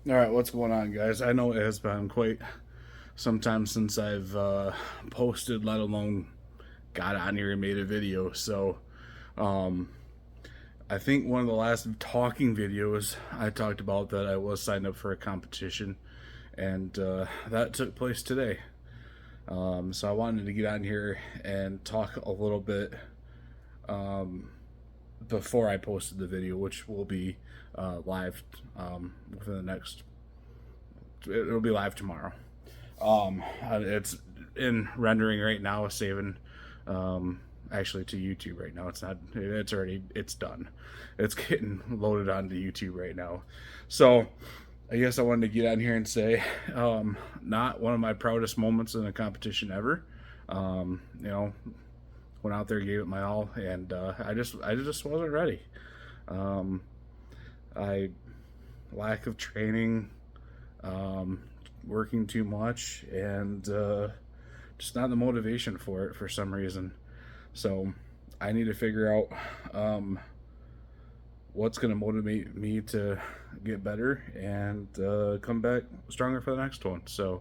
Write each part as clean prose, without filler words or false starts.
All right, what's going on, guys? I know it has been quite some time since I've posted, let alone got on here and made a video. So, um, I think one of the last talking videos I talked about that I was signed up for a competition, and that took place today. So I wanted to get on here and talk a little bit um, before I posted the video, which will be live within the next. It'll be live tomorrow. It's in rendering right now, saving actually to YouTube right now. It's not. It's already. It's done. It's getting loaded onto YouTube right now. So I guess I wanted to get on here and say, not one of my proudest moments in a competition ever. Went out there, gave it my all, and I just wasn't ready. Um, I lack of training, um, working too much, and just not the motivation for it for some reason. So I need to figure out what's going to motivate me to get better and come back stronger for the next one. So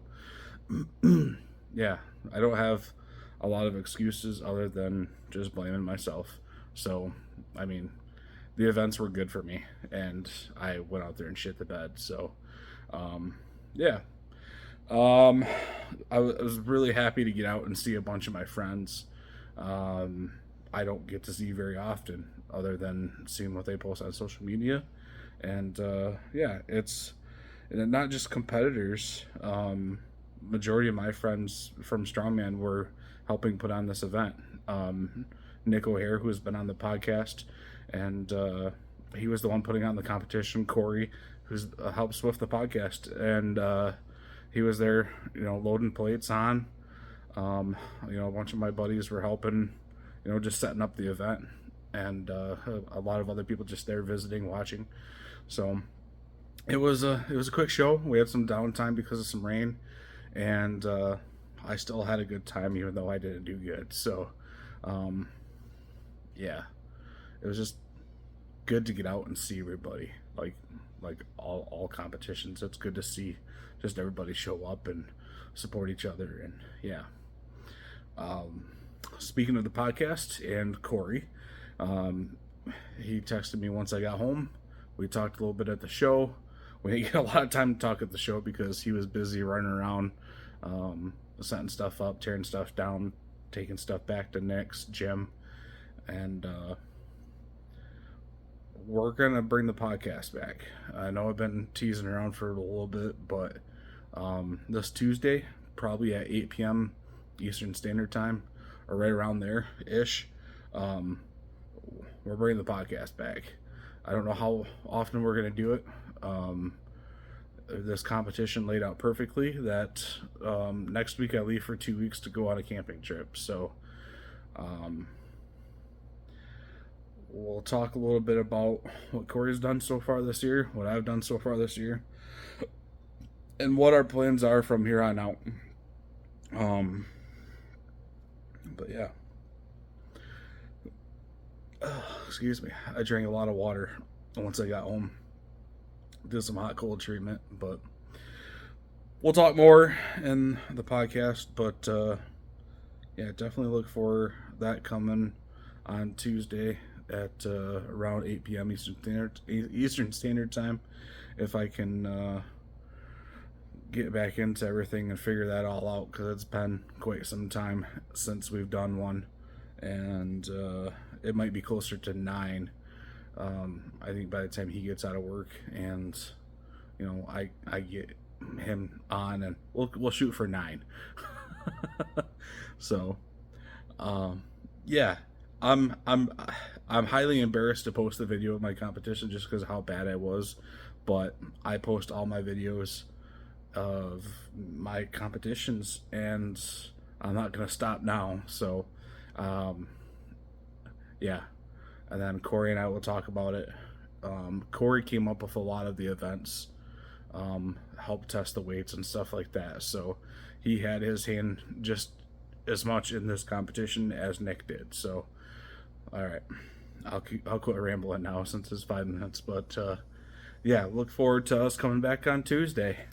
yeah, I don't have a lot of excuses other than just blaming myself. So, I mean, the events were good for me, and I went out there and shit the bed. So, yeah, um, I was really happy to get out and see a bunch of my friends. Um, I don't get to see very often, other than seeing what they post on social media, and yeah, it's and not just competitors. Majority of my friends from Strongman were helping put on this event. Nick O'Hare, who has been on the podcast, and he was the one putting on the competition. Corey, who's helps with the podcast, and he was there, loading plates on. A bunch of my buddies were helping, just setting up the event, and a lot of other people just there visiting, watching. So it was a quick show. We had some downtime because of some rain, and I still had a good time even though I didn't do good. So um, yeah, it was just good to get out and see everybody. Like all competitions, it's good to see just everybody show up and support each other. And yeah. Um, Speaking of the podcast and Corey, um, he texted me once I got home. We talked a little bit at the show. We didn't get a lot of time to talk at the show because he was busy running around, setting stuff up, tearing stuff down, taking stuff back to Nick's gym, and we're gonna bring the podcast back. I know I've been teasing around for a little bit, but this Tuesday, probably at 8 p.m. Eastern Standard Time, or right around there ish, um, we're bringing the podcast back. I don't know how often we're gonna do it. This competition laid out perfectly that next week I leave for 2 weeks to go on a camping trip. So um, we'll talk a little bit about what Corey's done so far this year, what I've done so far this year, and what our plans are from here on out. Um, but yeah, excuse me. I drank a lot of water once I got home. Did some hot cold treatment, but we'll talk more in the podcast. But yeah, definitely look for that coming on Tuesday at around 8 p.m. Eastern Standard Time. If I can get back into everything and figure that all out, because it's been quite some time since we've done one, and it might be closer to 9. I think by the time he gets out of work and I get him on, and we'll shoot for 9. So yeah, I'm highly embarrassed to post the video of my competition just because of how bad I was, but I post all my videos of my competitions, and I'm not gonna stop now. So yeah, and then Corey and I will talk about it. Corey came up with a lot of the events, helped test the weights and stuff like that. So he had his hand just as much in this competition as Nick did. So, all right, I'll quit rambling now since it's 5 minutes. But yeah, look forward to us coming back on Tuesday.